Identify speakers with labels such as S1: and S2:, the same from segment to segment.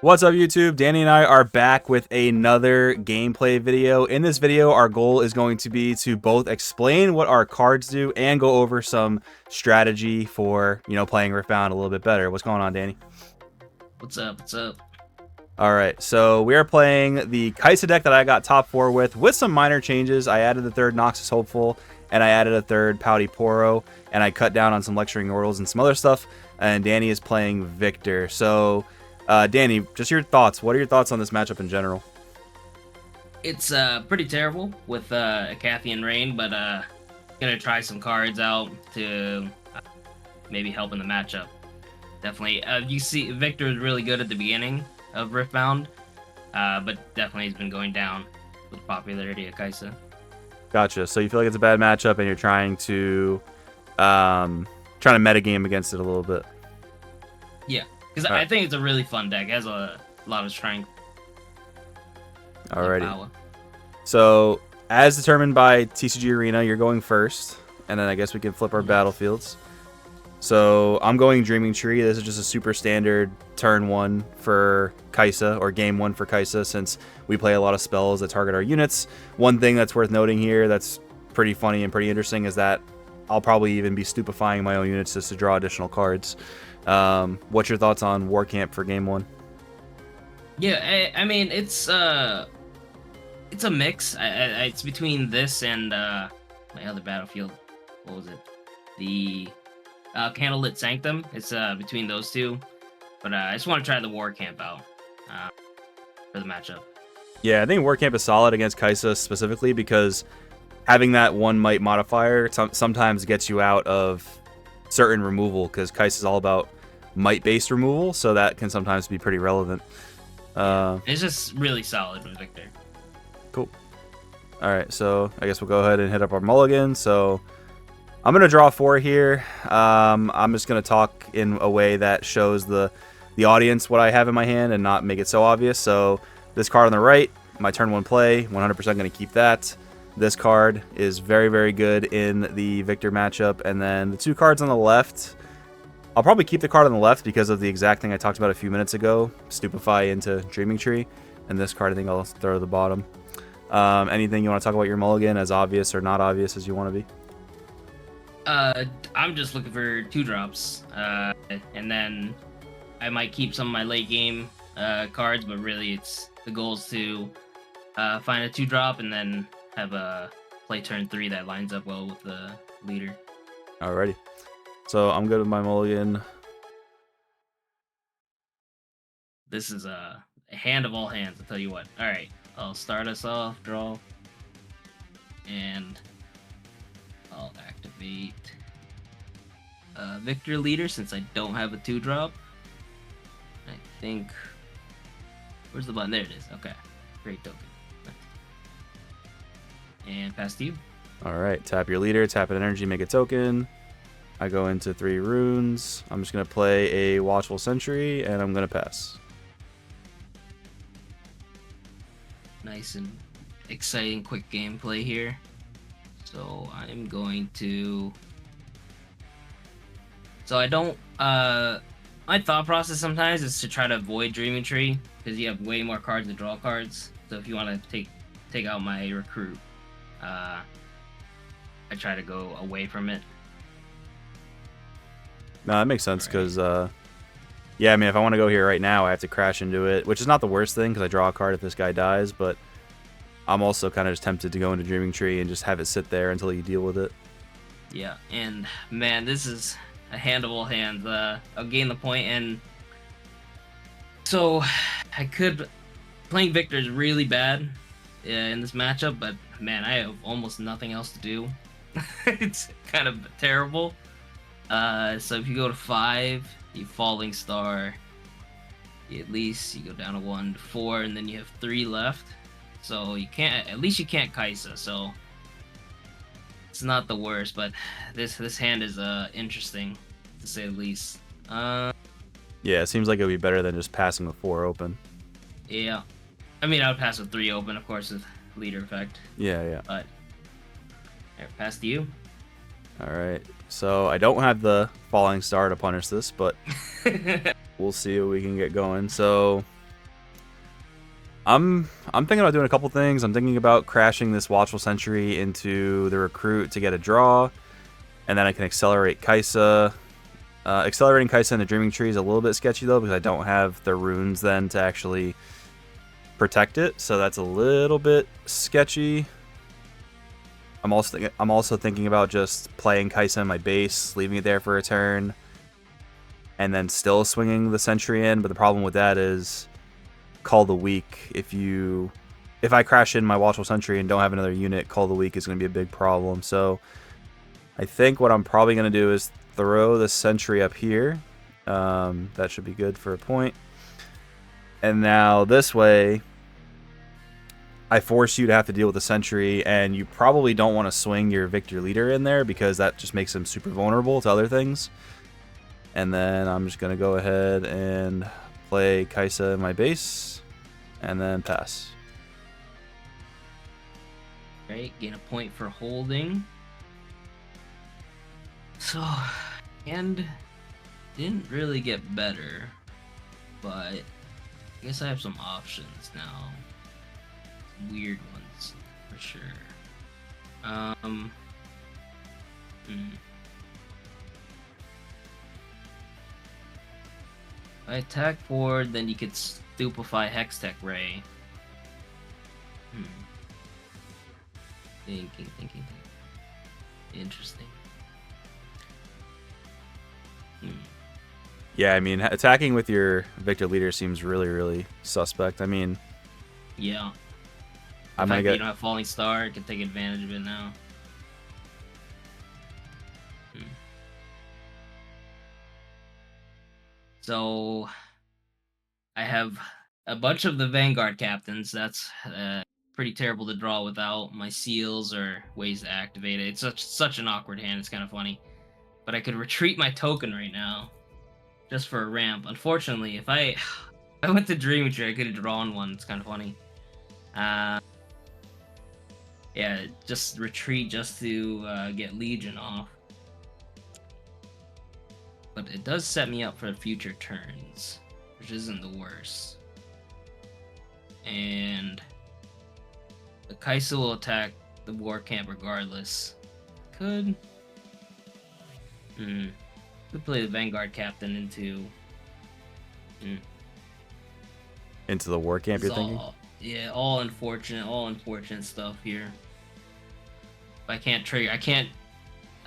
S1: What's up, YouTube? Danny and I are back with another gameplay video. In this video, our goal is going to be to both explain what our cards do and go over some strategy for, playing Riftbound a little bit better. What's going on, Danny?
S2: What's up? What's up?
S1: All right, so we are playing the Kaisa deck that I got top 4 with some minor changes. I added the third Noxus Hopeful, and I added a third Pouty Poro, and I cut down on some Lecturing Orals and some other stuff, and Danny is playing Viktor. So Danny, just your thoughts. What are your thoughts on this matchup in general?
S2: It's pretty terrible with Cathian Rain, but gonna try some cards out to maybe help in the matchup. Definitely, you see, Viktor is really good at the beginning of Riftbound, but definitely has been going down with the popularity of Kaisa.
S1: Gotcha. So you feel like it's a bad matchup, and you're trying to metagame against it a little bit.
S2: Yeah, because I think it's a really fun deck. It has a lot of strength.
S1: Alrighty. So, as determined by TCG Arena, you're going first, and then I guess we can flip our battlefields. So, I'm going Dreaming Tree. This is just a super standard turn 1 for Kaisa, or game 1 for Kaisa, since we play a lot of spells that target our units. One thing that's worth noting here that's pretty funny and pretty interesting is that I'll probably even be stupefying my own units just to draw additional cards. What's your thoughts on War Camp for game 1?
S2: Yeah, I mean, it's a mix. It's between this and my other battlefield. What was it? The Candlelit Sanctum. It's between those two. But I just want to try the War Camp out for the matchup. Yeah,
S1: I think War Camp is solid against Kaisa specifically because having that one might modifier sometimes gets you out of certain removal, because Kaisa is all about might-based removal, so that can sometimes be pretty relevant.
S2: It's just really solid with Viktor.
S1: Cool. All right, so I guess we'll go ahead and hit up our mulligan. So I'm going to draw 4 here. I'm just going to talk in a way that shows the audience what I have in my hand and not make it so obvious. So this card on the right, my turn 1 play, 100% going to keep that. This card is very, very good in the Viktor matchup. And then the 2 cards on the left, I'll probably keep the card on the left because of the exact thing I talked about a few minutes ago, Stupefy into Dreaming Tree. And this card I think I'll throw to the bottom. Anything you want to talk about your mulligan, as obvious or not obvious as you want to be?
S2: I'm just looking for 2-drops. And then I might keep some of my late game cards, but really the goal is to find a 2-drop and then have a play turn 3 that lines up well with the leader.
S1: Alrighty. So I'm good with my mulligan.
S2: This is a hand of all hands, I'll tell you what. Alright, I'll start us off, draw. And I'll activate Viktor Leader since I don't have a 2-drop. I think... Where's the button? There it is. Okay. Great token. And pass to you.
S1: Alright, tap your leader, tap an energy, make a token. I go into 3 runes. I'm just going to play a Watchful Sentry, and I'm going to pass.
S2: Nice and exciting, quick gameplay here. So I'm going to... So I don't... My thought process sometimes is to try to avoid Dreaming Tree, because you have way more cards to draw cards. So if you want to take out my recruit, I try to go away from it.
S1: No, that makes sense, because, yeah, I mean, if I want to go here right now, I have to crash into it, which is not the worst thing, because I draw a card if this guy dies, but I'm also kind of just tempted to go into Dreaming Tree and just have it sit there until you deal with it.
S2: Yeah, and, man, this is a hand of all hands. I'll gain the point, and so I could... Playing Viktor is really bad in this matchup, but, man, I have almost nothing else to do. It's kind of terrible. So if you go to 5, you Falling Star, at least you go down to 1 to 4, and then you have 3 left. So you can't, at least you can't Kaisa, so it's not the worst, but this hand is interesting, to say the least.
S1: Yeah, it seems like it would be better than just passing with 4 open.
S2: Yeah. I mean, I would pass with 3 open, of course, with leader effect.
S1: Yeah.
S2: But, here, pass to you.
S1: Alright, so I don't have the Falling Star to punish this, but we'll see what we can get going. So I'm thinking about doing a couple things. I'm thinking about crashing this Watchful Sentry into the Recruit to get a draw, and then I can accelerate Kaisa. Accelerating Kaisa into Dreaming Tree is a little bit sketchy though because I don't have the runes then to actually protect it, so that's a little bit sketchy. I'm also thinking about just playing Kaisa in my base, leaving it there for a turn, and then still swinging the Sentry in. But the problem with that is Call the Weak. If I crash in my Watchful Sentry and don't have another unit, Call the Weak is going to be a big problem. So I think what I'm probably going to do is throw the Sentry up here. That should be good for a point. And now this way, I force you to have to deal with the Sentry, and you probably don't want to swing your Victor Leader in there because that just makes him super vulnerable to other things. And then I'm just going to go ahead and play Kaisa in my base, and then pass.
S2: Right, gain a point for holding. So, and didn't really get better, but I guess I have some options now. Weird ones, for sure. If I attack forward, then you could stupefy Hextech Ray. Thinking. Interesting.
S1: Yeah, I mean, attacking with your Victor Leader seems really, really suspect. I mean,
S2: yeah.
S1: I'm gonna get.
S2: You don't have Falling Star, you can take advantage of it now. So, I have a bunch of the Vanguard captains. That's pretty terrible to draw without my seals or ways to activate it. It's such an awkward hand. It's kind of funny. But I could retreat my token right now just for a ramp. Unfortunately, if I went to Dream Tree, I could have drawn one. It's kind of funny. Yeah, just retreat just to get Legion off. But it does set me up for future turns, which isn't the worst. And the Kaisa will attack the war camp regardless. Could play the Vanguard captain into
S1: the war camp, you're thinking?
S2: Yeah, all unfortunate stuff here. If I can't trigger, I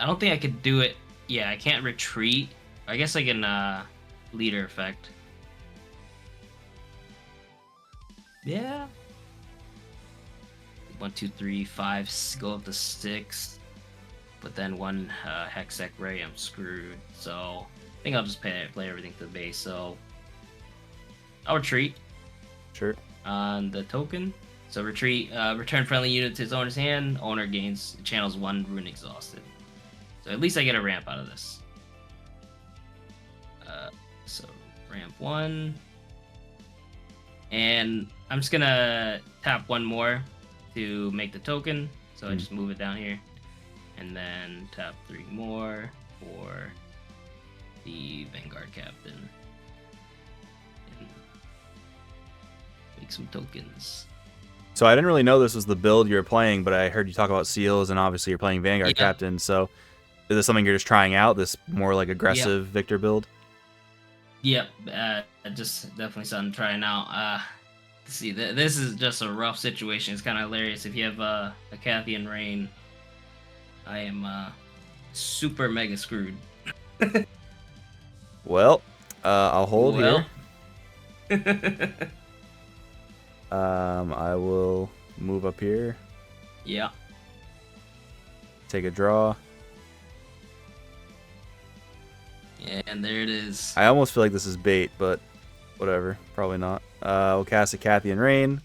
S2: don't think I could do it. Yeah, I can't retreat. I guess I can leader effect. Yeah. 1, 2, 3, 5, go up to 6. But then one Hextech Ray, I'm screwed. So I think I'll just play everything to the base. So I'll retreat.
S1: Sure.
S2: On the token. So retreat, return friendly unit to its owner's hand. Owner channels 1 rune exhausted. So at least I get a ramp out of this. So ramp 1. And I'm just gonna tap 1 more to make the token. So I just move it down here. And then tap 3 more for the Vanguard captain. And make some tokens.
S1: So I didn't really know this was the build you were playing, but I heard you talk about seals, and obviously you're playing Vanguard captain. So is this something you're just trying out? This more like aggressive Victor build?
S2: Yep, just definitely something to try out. See, this is just a rough situation. It's kind of hilarious. If you have a Cathian Rain, I am super mega screwed.
S1: Well, I'll hold here. I will move up here.
S2: Yeah.
S1: Take a draw.
S2: Yeah, and there it is.
S1: I almost feel like this is bait, but whatever. Probably not. We'll cast a Cathian Rain.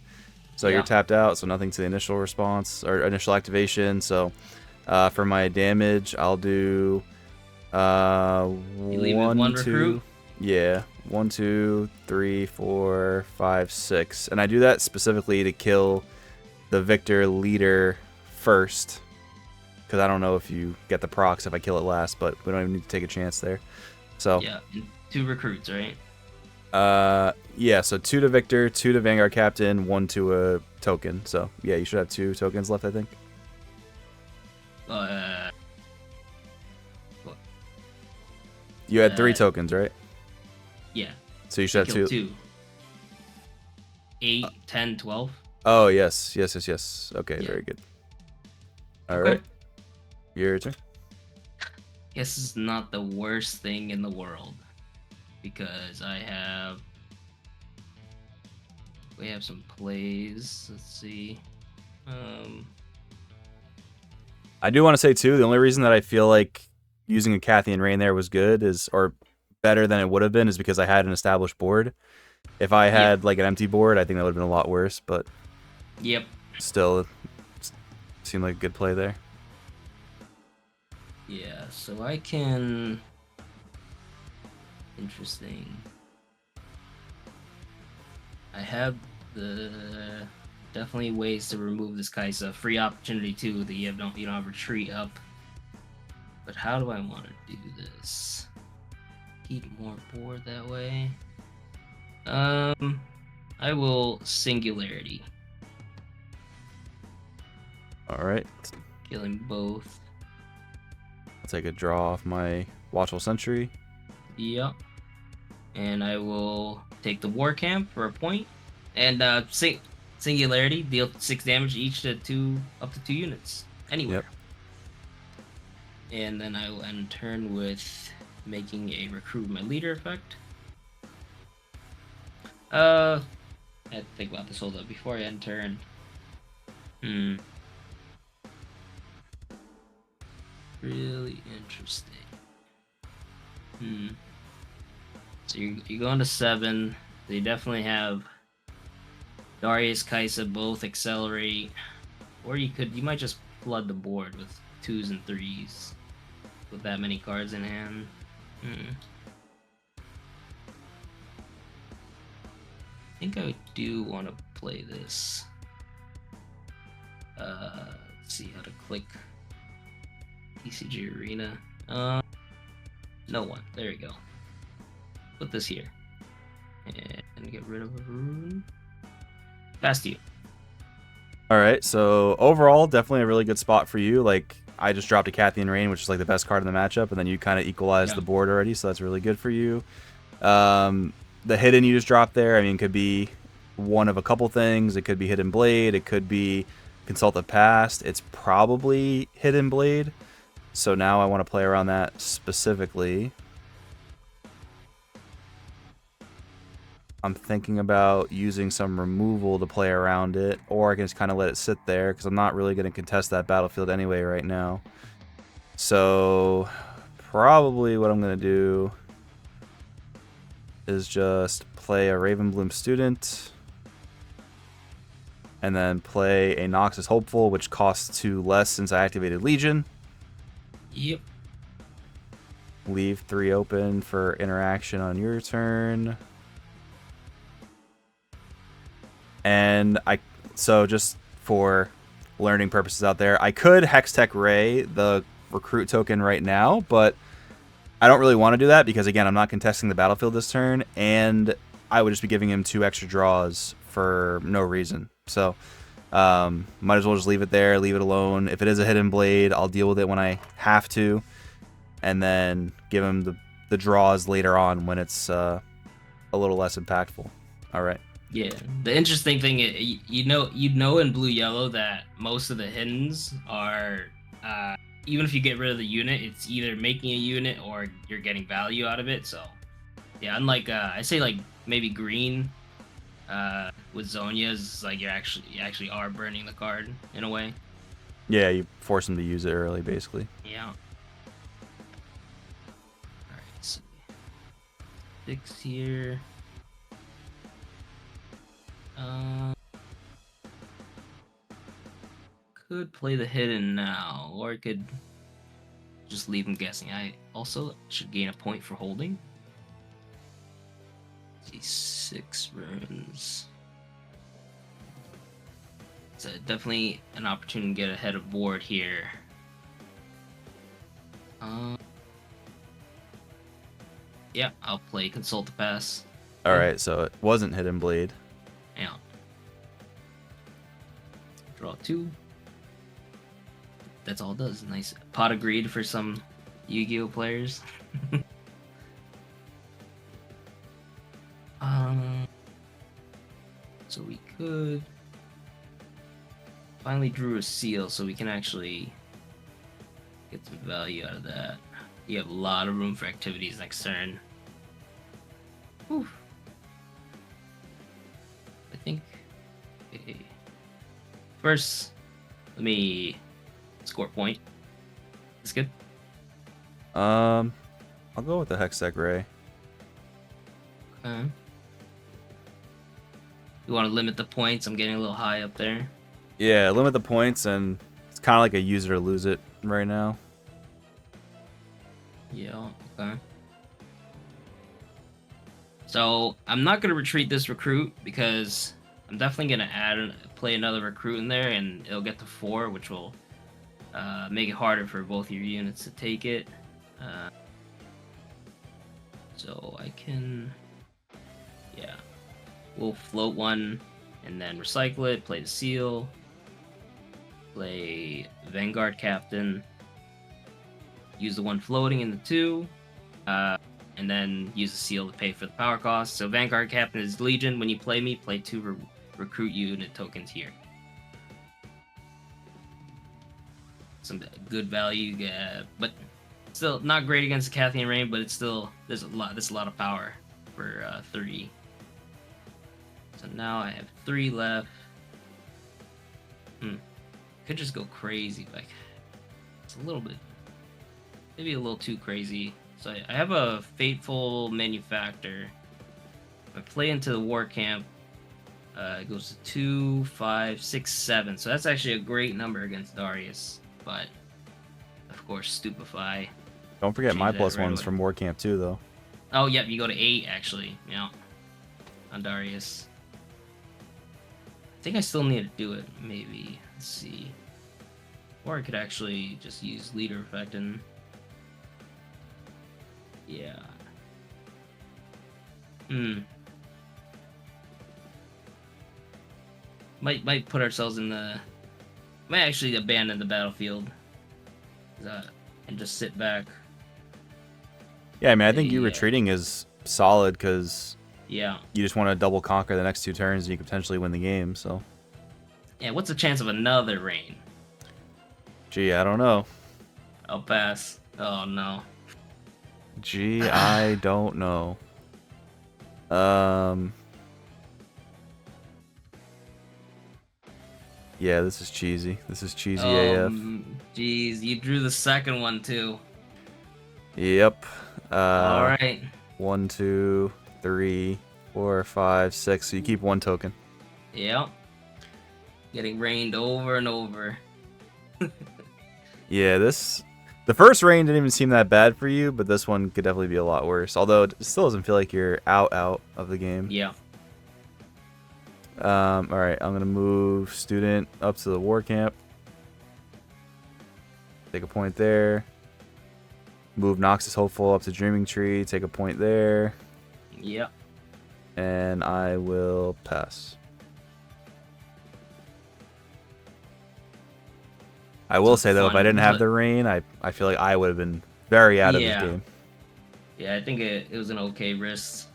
S1: So you're tapped out, so nothing to the initial response or initial activation. So for my damage, I'll do one, two. Recruit? Yeah. 1, 2, 3, 4, 5, 6. And I do that specifically to kill the Victor Leader first. Because I don't know if you get the procs if I kill it last, but we don't even need to take a chance there. So
S2: yeah, 2 recruits, right?
S1: Yeah, so 2 to Victor, 2 to Vanguard Captain, 1 to a token. So, yeah, you should have 2 tokens left, I think.
S2: Uh,
S1: You had 3 tokens, right?
S2: yeah.
S1: So you should have 2.
S2: 2. 8, 10, 12.
S1: Oh, yes. Okay,
S2: Yeah.
S1: very good. All
S2: Okay.
S1: right. Your turn.
S2: Guess it's not the worst thing in the world. Because we have some plays. Let's see.
S1: I do want to say, too, the only reason that I feel like using a Cathian Rain there was good or better than it would have been is because I had an established board. If I had like an empty board, I think that would have been a lot worse, but
S2: Yep.
S1: still, it seemed like a good play there.
S2: Yeah, so I can... Interesting. I have definitely ways to remove this Kaisa. Free opportunity too that you don't have retreat up. But how do I want to do this? Keep more board that way. I will Singularity.
S1: All right.
S2: Killing both.
S1: I'll take a draw off my Watchful Sentry.
S2: Yep. And I will take the War Camp for a point. And Singularity, deal 6 damage each to up to 2 units. Anywhere.
S1: Yep.
S2: And then I will end turn with making a Recruit my leader effect. I had to think about this, hold up, before I end turn. Really interesting. So you're going to 7. So you definitely have Darius, Kaisa both accelerate. Or you might just flood the board with 2s and 3s. With that many cards in hand. I think I do want to play this. Let's see how to click TCG Arena. No one. There we go. Put this here. And get rid of a rune. Pass to you.
S1: All right, so overall, definitely a really good spot for you. Like, I just dropped a Cathian Rain, which is like the best card in the matchup, and then you kind of equalized the board already, so that's really good for you. The hidden you just dropped there, I mean, could be one of a couple things. It could be Hidden Blade. It could be Consult the Past. It's probably Hidden Blade. So now I want to play around that specifically. I'm thinking about using some removal to play around it, or I can just kind of let it sit there because I'm not really going to contest that battlefield anyway right now. So probably what I'm going to do is just play a Ravenbloom Student and then play a Noxus Hopeful, which costs 2 less since I activated Legion.
S2: Yep.
S1: Leave 3 open for interaction on your turn. And so just for learning purposes out there, I could Hextech Ray the recruit token right now, but I don't really want to do that because, again, I'm not contesting the battlefield this turn, and I would just be giving him 2 extra draws for no reason. So might as well just leave it there, leave it alone. If it is a Hidden Blade, I'll deal with it when I have to, and then give him the draws later on when it's a little less impactful. All right.
S2: Yeah, the interesting thing is, you know in blue-yellow that most of the hiddens are, even if you get rid of the unit, it's either making a unit or you're getting value out of it. So, yeah, unlike I say like maybe green, with Zonia's, like you actually are burning the card in a way.
S1: Yeah, you force him to use it early, basically.
S2: Yeah. All right, so 6 here. Could play the hidden now, or I could just leave him guessing. I also should gain a point for holding. Let's see, 6 runes. So definitely an opportunity to get ahead of board here. Yeah, I'll play Consult to Pass.
S1: All right, so it wasn't Hidden Blade.
S2: Yeah. Draw 2. That's all it does. Nice pot of greed for some Yu-Gi-Oh players. So we could finally drew a seal, so we can actually get some value out of that. You have a lot of room for activities next turn. Whew. I think. Okay. First, let me score a point. That's good.
S1: I'll go with the Hextech Ray.
S2: Okay. You want to limit the points? I'm getting a little high up there.
S1: Yeah, limit the points, and it's kind of like a use it or lose it right now.
S2: Yeah, okay. So I'm not going to retreat this recruit because I'm definitely going to play another recruit in there, and it'll get to 4, which will make it harder for both your units to take it. So I can, yeah, we'll float one and then recycle it, play the seal, play Vanguard Captain, use the one floating in the 2, and then use the seal to pay for the power cost. So Vanguard Captain is Legion. When you play me, play 2 recruit unit tokens here. Some good value, but still not great against the Cathian Rain, but it's still there's a lot of power for 3. So now I have 3 left. Could just go crazy, like it's a little bit, maybe a little too crazy. So I have a Fateful Manufactor. If I play into the War Camp, it goes to 2, 5, 6, 7. So that's actually a great number against Darius. But of course, Stupefy.
S1: Don't forget my
S2: Change that
S1: +1s
S2: right away.
S1: from War Camp too, though.
S2: Oh, yep, you go to 8 actually. Yeah, on Darius. I think I still need to do it. Maybe. Let's see. Or I could actually just use Leader Effect and. Yeah. Might put ourselves in the. Might actually abandon the battlefield. And just sit back.
S1: Yeah, I mean, I think you
S2: Yeah.
S1: retreating is solid because
S2: Yeah.
S1: you just want to double conquer the next 2 turns and you could potentially win the game. So,
S2: Yeah. What's the chance of another rain?
S1: gee, I don't know.
S2: I'll pass. Oh no.
S1: Gee, I don't know. Yeah, this is cheesy. This is cheesy AF.
S2: Jeez, you drew the second one too.
S1: Yep.
S2: All right.
S1: 1, 2, 3, 4, 5, 6. So you keep 1 token.
S2: Yep. Getting rained over and over.
S1: Yeah, the first rain didn't even seem that bad for you, but this one could definitely be a lot worse. Although it still doesn't feel like you're out of the game.
S2: Yeah.
S1: All right, I'm gonna move Student up to the War Camp. Take a point there. Move Noxus Hopeful up to Dreaming Tree. Take a point there.
S2: Yep.
S1: And I will pass. I will say though, if I didn't have the rain, I feel like I would have been very out of this game.
S2: Yeah, I think it was an okay risk.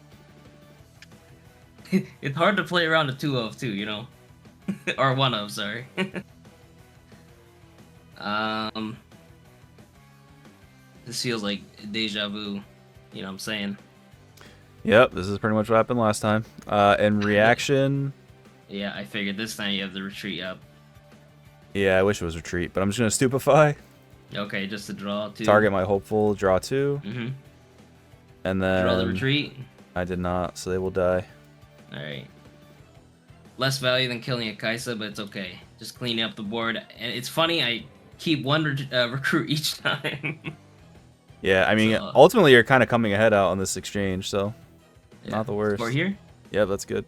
S2: It's hard to play around a 2 of too, you know, or 1 of, sorry. This feels like deja vu. You know what I'm saying?
S1: Yep, this is pretty much what happened last time. In reaction.
S2: Yeah, I figured this time you have the retreat up.
S1: Yeah, I wish it was retreat, but I'm just gonna Stupefy.
S2: Okay, just to draw 2.
S1: Target my Hopeful, draw 2.
S2: Mm-hmm.
S1: And then
S2: Draw the retreat.
S1: I did not, so they will die.
S2: Alright. Less value than killing a Kaisa, but it's okay. Just cleaning up the board. And it's funny, I keep 1 recruit each time.
S1: Yeah, I mean,
S2: So,
S1: ultimately you're kind of coming ahead out on this exchange, so
S2: yeah.
S1: not the worst.
S2: Score here?
S1: Yeah, that's good.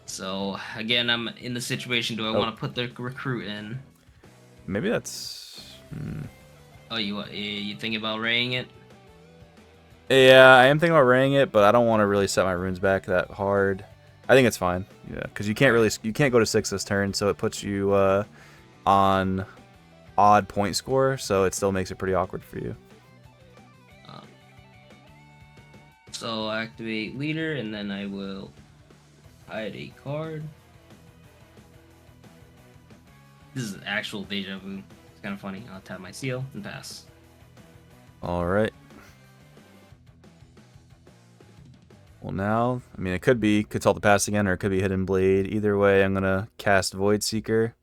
S2: So, again, I'm in the situation, do I want to put the recruit in?
S1: Maybe that's...
S2: Oh, you thinking about raying it?
S1: Yeah, I am thinking about raying it, but I don't want to really set my runes back that hard. I think it's fine. Yeah, because you can't go to 6 this turn, so it puts you on odd point score, so it still makes it pretty awkward for you.
S2: So I activate leader, and then I will hide a card. This is actual deja vu. It's kind of funny. I'll tap my seal and pass.
S1: All right. Well, now, I mean, it could be Consult the Past again, or it could be Hidden Blade. Either way, I'm going to cast Void Seeker.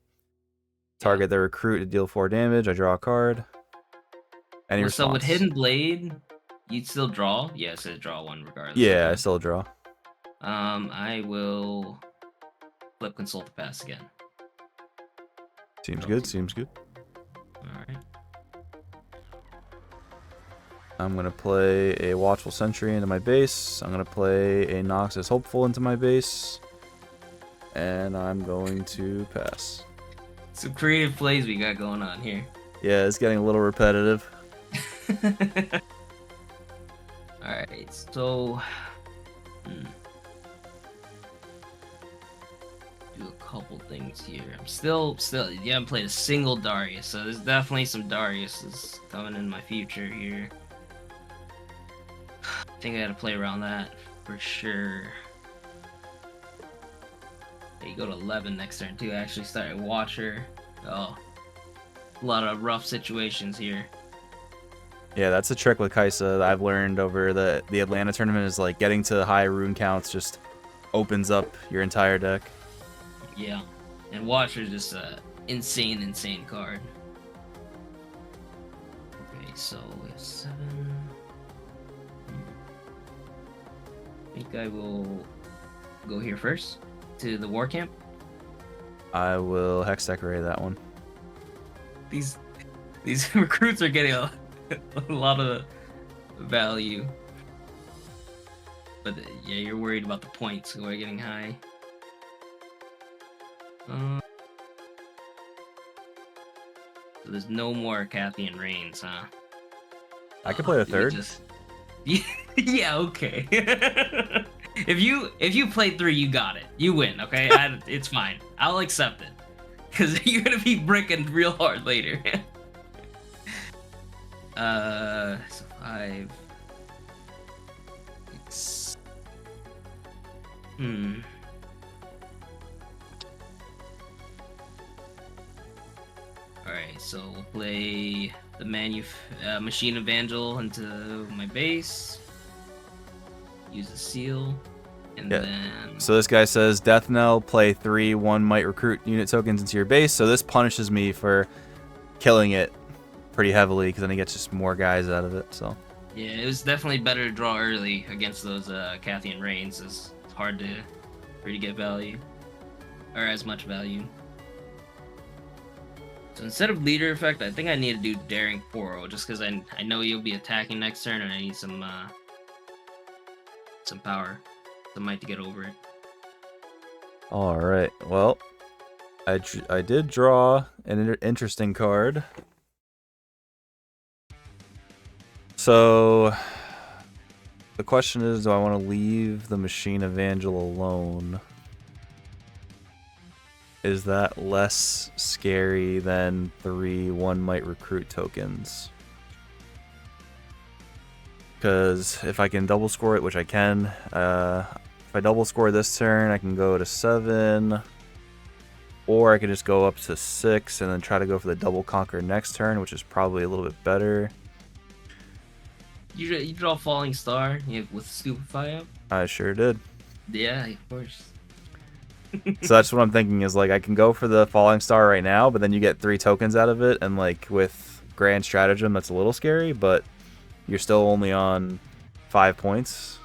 S1: Target the recruit to deal 4 damage. I draw a card. Any response?
S2: So with Hidden Blade, you'd still draw? Yeah, it says draw 1 regardless.
S1: Yeah, I still draw.
S2: I will flip Consult the Past again.
S1: Seems good, seems good.
S2: Alright.
S1: I'm going to play a Watchful Sentry into my base. I'm going to play a Noxus Hopeful into my base. And I'm going to pass.
S2: Some creative plays we got going on here.
S1: Yeah, it's getting a little repetitive.
S2: Alright, so... do a couple things here. I'm still, you haven't played a single Darius, so there's definitely some Dariuses coming in my future here. I think I gotta play around that for sure. Yeah, you go to 11 next turn too. I actually started Watcher. Oh, a lot of rough situations here.
S1: Yeah, that's a trick with Kaisa that I've learned over the Atlanta tournament is like getting to high rune counts just opens up your entire deck.
S2: Yeah, and Watcher's just a insane card. Okay, so we have 7. I think I will go here first to the war camp.
S1: I will Hex Decorate that one.
S2: These recruits are getting a lot of value, but yeah, you're worried about the points who are getting high. So there's no more Cathian Reigns, huh?
S1: I could play a third.
S2: Yeah, okay. if you play 3, you got it. You win, okay? It's fine. I'll accept it. Because you're gonna be bricking real hard later. So 5. 6. Alright, so we'll play the Machine Evangel into my base. Use a seal. And then...
S1: So this guy says, Death Knell, play 3 1 might recruit unit tokens into your base. So this punishes me for killing it pretty heavily because then he gets just more guys out of it. So
S2: yeah, it was definitely better to draw early against those Cathian Reigns. It's hard for you to get value. Or as much value. So instead of leader effect, I think I need to do Daring Poro just because I know you'll be attacking next turn and I need some power. Some might to get over it.
S1: all right. Well, I did draw an interesting card. So the question is, do I want to leave the Machine Evangel alone? Is that less scary than 3 1 might recruit tokens? Because if I can double score it, which I can, if I double score this turn, I can go to 7. Or I could just go up to 6 and then try to go for the double conquer next turn, which is probably a little bit better.
S2: You draw Falling Star with Stupefy up?
S1: I sure did.
S2: Yeah, of course.
S1: So that's what I'm thinking is like I can go for the Falling Star right now, but then you get 3 tokens out of it, and like with Grand Stratagem, that's a little scary, but you're still only on 5 points.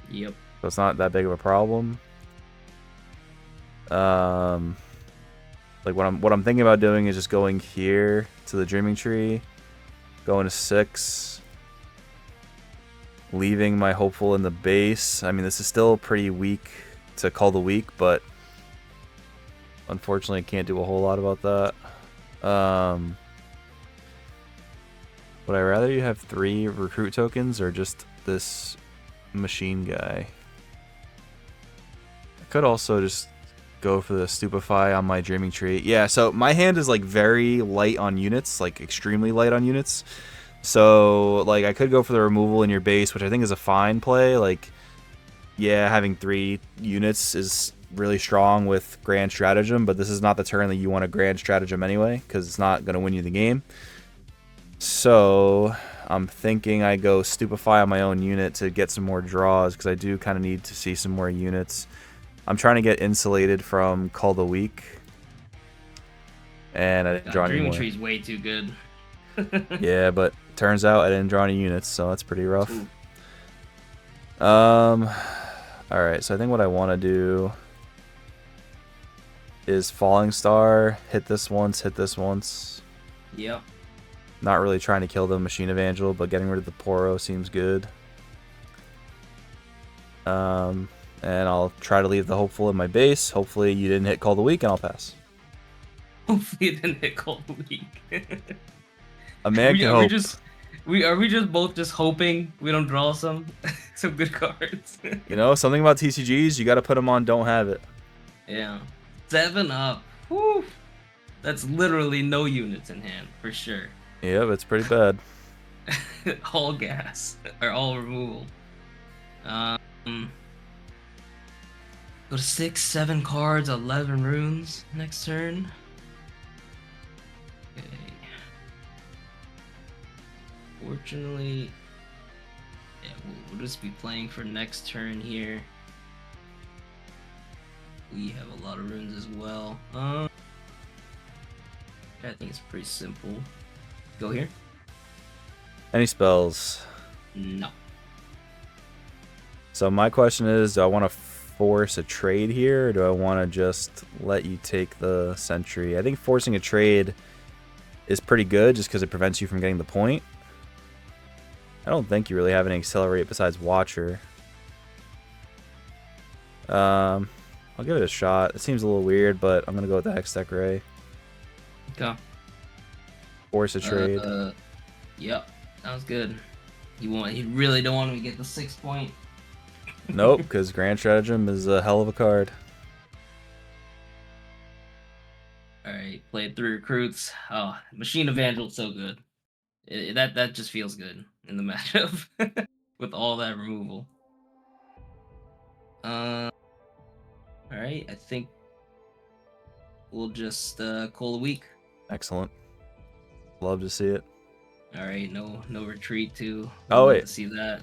S2: Yep.
S1: So it's not that big of a problem. Like what I'm thinking about doing is just going here to the Dreaming Tree, going to 6, leaving my Hopeful in the base. I mean, this is still pretty weak to call the weak, but unfortunately I can't do a whole lot about that. Would I rather you have 3 recruit tokens or just this machine guy. I could also just go for the Stupefy on my Dreaming Tree. Yeah, so my hand is like very light on units, like extremely light on units. So like I could go for the removal in your base, which I think is a fine play. Like, yeah, having 3 units is really strong with Grand Stratagem, but this is not the turn that you want to Grand Stratagem anyway, because it's not going to win you the game. So I'm thinking I go Stupefy on my own unit to get some more draws, because I do kind of need to see some more units. I'm trying to get insulated from Call the Weak, and I didn't draw any
S2: Dreaming
S1: more.
S2: Tree's way too good.
S1: Yeah, but turns out I didn't draw any units, so that's pretty rough.
S2: Ooh.
S1: Alright, so I think what I want to do is Falling Star, hit this once, hit this once.
S2: Yep.
S1: Not really trying to kill the Machine Evangel, but getting rid of the Poro seems good. And I'll try to leave the Hopeful in my base. Hopefully you didn't hit Call the Weak, and I'll pass.
S2: Hopefully it didn't hit Call the Weak.
S1: A man can hope.
S2: Are we just both just hoping we don't draw some good cards?
S1: You know, something about TCGs, you gotta put them on don't have it.
S2: Yeah. 7 up. Whew. That's literally no units in hand, for sure.
S1: Yep, it's pretty bad.
S2: All gas. Or all removal. Go to 6, 7 cards, 11 runes next turn. Okay. Fortunately, yeah, we'll just be playing for next turn here. We have a lot of runes as well. I think it's pretty simple. Go here.
S1: Any spells?
S2: No.
S1: So my question is, do I want to force a trade here, or do I want to just let you take the Sentry? I think forcing a trade is pretty good just because it prevents you from getting the point. I don't think you really have any Accelerate besides Watcher. I'll give it a shot. It seems a little weird, but I'm going to go with the Hextech Ray.
S2: Okay.
S1: Force a trade.
S2: Yep. Sounds good. You really don't want me to get the 6 point?
S1: Nope, because Grand Stratagem is a hell of a card.
S2: Alright, played 3 recruits. Oh, Machine Evangel's so good. That just feels good in the matchup with all that removal. Alright, I think we'll just call a week.
S1: Excellent. Love to see it.
S2: Alright, no retreat too.
S1: Oh, wait.
S2: To see that.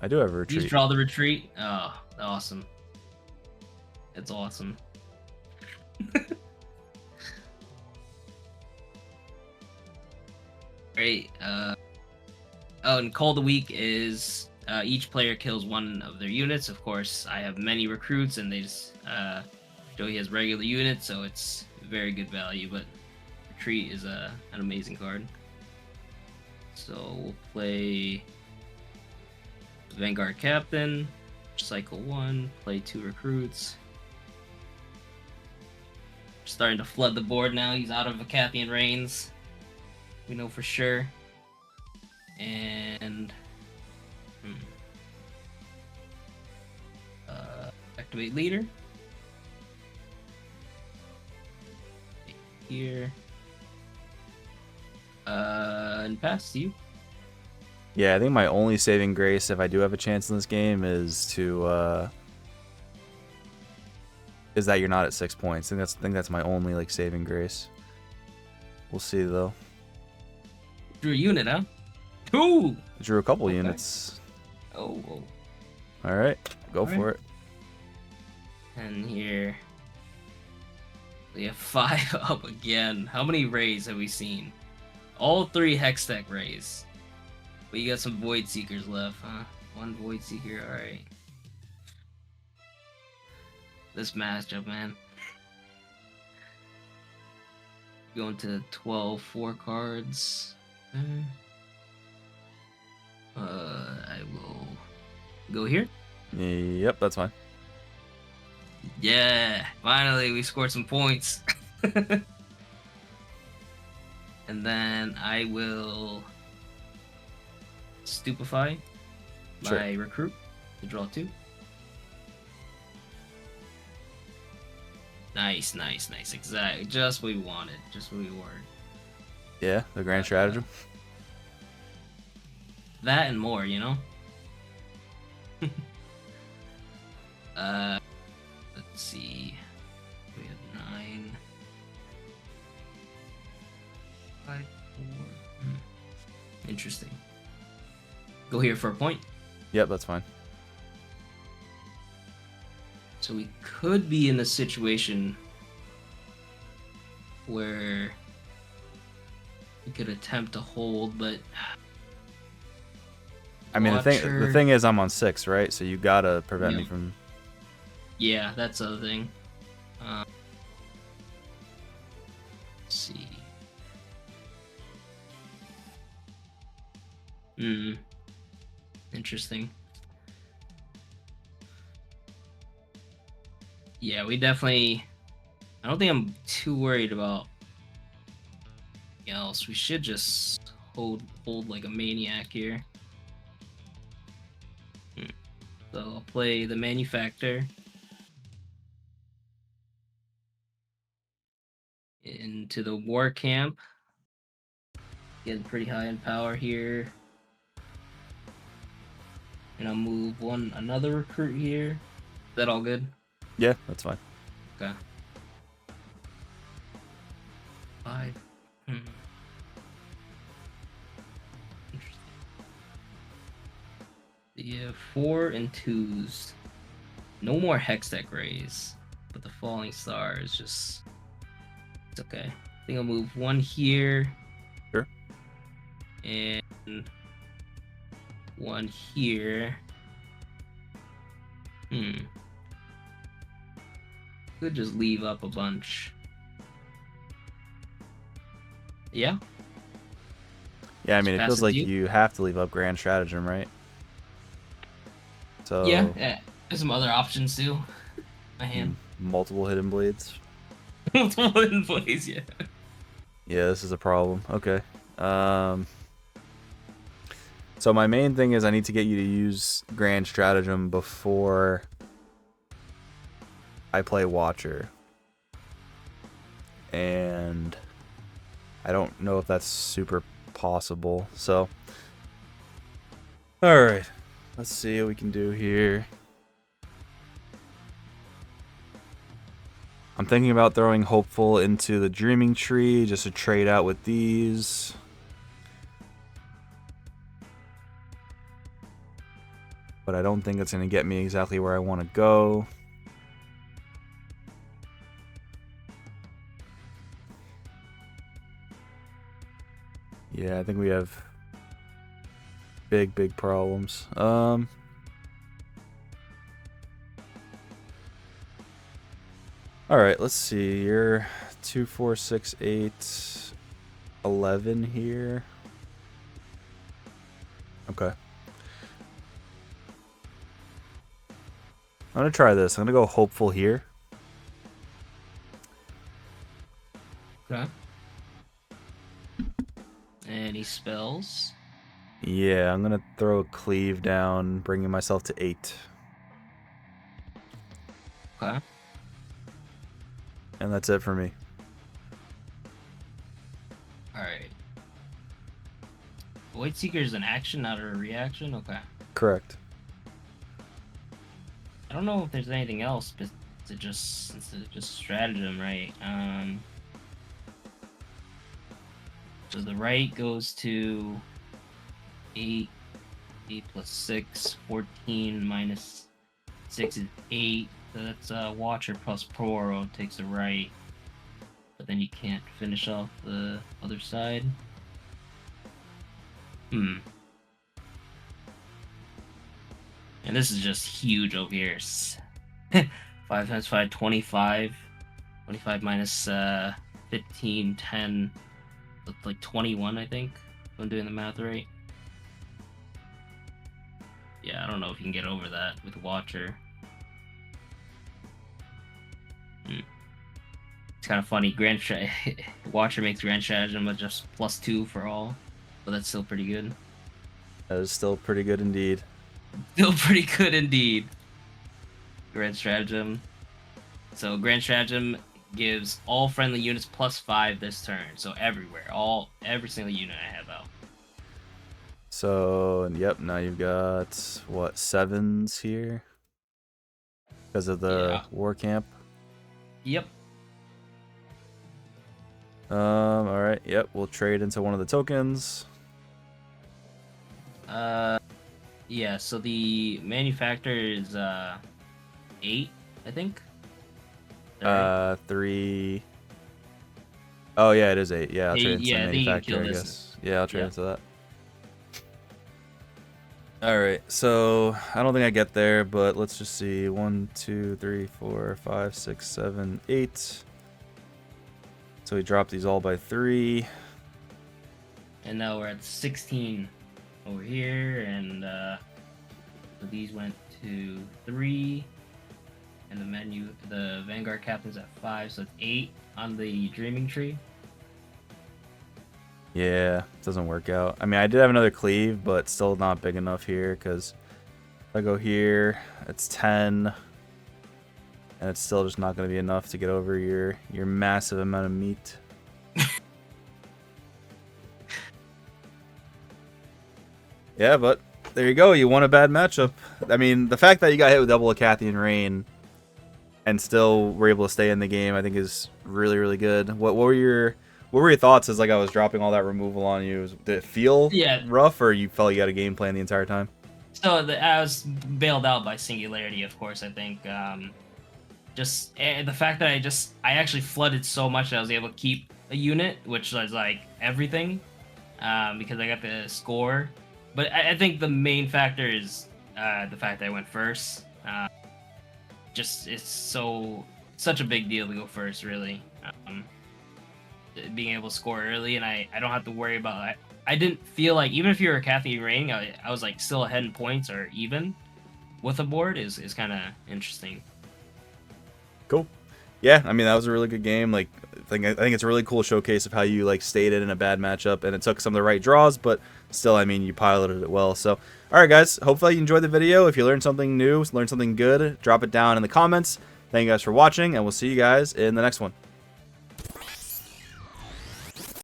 S1: I do have a retreat.
S2: You draw the retreat? Oh, awesome. It's awesome. Great. Oh, and Call the Week is each player kills one of their units. Of course, I have many recruits, and they just Joey has regular units, so it's very good value. But Retreat is an amazing card. So we'll play Vanguard Captain, cycle 1, play 2 recruits. Starting to flood the board now. He's out of Vacathian Reigns. We know for sure. And activate leader. Here. And pass to you.
S1: Yeah, I think my only saving grace, if I do have a chance in this game, is to is that you're not at 6 points. I think that's my only like saving grace. We'll see though.
S2: Drew a unit, huh? 2.
S1: Drew a couple units.
S2: Oh.
S1: All right, go for it.
S2: And here we have 5 up again. How many rays have we seen? All 3 Hextech rays. But you got some Void Seekers left, huh? 1 Void Seeker, alright. This matchup, man. Going to 12, 4 cards. I will go here.
S1: Yep, that's fine.
S2: Yeah, finally we scored some points. And then I will Stupefy.
S1: Sure.
S2: my recruit to draw 2. Nice, nice, nice. Exactly. Just what we wanted. Just what we wanted.
S1: Yeah, the grand stratagem.
S2: That and more, you know? Let's see. We have 9. 5, 4. Interesting. Go here for a point.
S1: Yep, that's fine.
S2: So we could be in a situation where we could attempt to hold, but
S1: I mean, the thing is, I'm on 6, right? So you gotta prevent me from.
S2: Yeah, that's the other thing. Let's see. Interesting. Yeah, we definitely. I don't think I'm too worried about anything else. We should just hold like a maniac here. So I'll play the Manufactor into the War Camp. Getting pretty high in power here. And I'll move another recruit here. Is that all good?
S1: Yeah, that's fine.
S2: Okay. 5. Interesting. Yeah, 4 and 2s. No more Hextech Rays, but the Falling Star is just. It's okay. I think I'll move 1 here.
S1: Sure.
S2: And 1 here. Could just leave up a bunch. Yeah.
S1: Yeah, I mean, it
S2: Pass
S1: feels
S2: it
S1: like
S2: to you.
S1: you have to leave up grand stratagem, right? So
S2: Yeah. There's some other options too. My hand.
S1: multiple hidden blades.
S2: Multiple hidden plays, yeah.
S1: Yeah, this is a problem. Okay. So my main thing is I need to get you to use grand stratagem before I play Watcher. And I don't know if that's super possible. So, all right. Let's see what we can do here. I'm thinking about throwing Hopeful into the Dreaming Tree just to trade out with these. But I don't think it's going to get me exactly where I want to go. Yeah, I think we have big problems. All right, let's see. You're 2, 4, 6, 8, 11 here. Okay. I'm gonna try this. I'm gonna go Hopeful here.
S2: Okay. Any spells?
S1: Yeah, I'm gonna throw a Cleave down, bringing myself to 8.
S2: Okay.
S1: And that's it for me.
S2: Alright. Void Seeker is an action, not a reaction? Okay.
S1: Correct.
S2: I don't know if there's anything else, but it's just stratagem, right? So the right goes to 8 plus 6, 14 minus 6 is 8. So that's Watcher plus Poro takes the right. But then you can't finish off the other side. And this is just huge over here. 5 times 5, 25. 25 minus 15, 10. That's like 21, I think. If I'm doing the math right. Yeah, I don't know if you can get over that with Watcher. It's kind of funny. Watcher makes Grand Stratagem with just +2 for all. But that's still pretty good.
S1: That is still pretty good indeed.
S2: Still pretty good indeed. Grand Stratagem. So Grand Stratagem gives all friendly units +5 this turn. So everywhere, every single unit I have out.
S1: So yep, now you've got what, 7s here because of the war camp.
S2: Yep.
S1: All right. Yep, we'll trade into one of the tokens.
S2: Yeah. So the manufacturer is 8, I think.
S1: 3. Oh yeah, it is 8. Yeah, I'll trade into
S2: Yeah,
S1: manufacturer, I guess. Yeah, I'll trade into that. All right, so I don't think I get there, but let's just see. 1, 2, 3, 4, 5, 6, 7, 8. So we dropped these all by 3.
S2: And now we're at 16 over here, and so these went to 3, and the Vanguard Captain's at 5, so it's 8 on the Dreaming Tree.
S1: Yeah, doesn't work out. I mean, I did have another cleave, but still not big enough here, because if I go here, it's 10, and it's still just not going to be enough to get over your massive amount of meat. Yeah, but there you go. You won a bad matchup. I mean, the fact that you got hit with double Acathian Rain and still were able to stay in the game, I think is really, really good. What were your thoughts as like I was dropping all that removal on you? Did it feel rough, or you felt you had a game plan the entire time?
S2: So I was bailed out by Singularity, of course. I think just the fact that I actually flooded so much that I was able to keep a unit, which was like everything, because I got the score. But I think the main factor is the fact that I went first. Just it's such a big deal to go first, really. Being able to score early, and I don't have to worry about it. I didn't feel like, even if you're a Kathy Rain, I was like still ahead in points or even with a board is kind of interesting.
S1: Cool. Yeah, I mean, that was a really good game. Like, I think it's a really cool showcase of how you like stayed in a bad matchup, and it took some of the right draws, but still, I mean, you piloted it well. So, all right, guys, hopefully you enjoyed the video. If you learned something new, learned something good, drop it down in the comments. Thank you guys for watching, and we'll see you guys in the next one.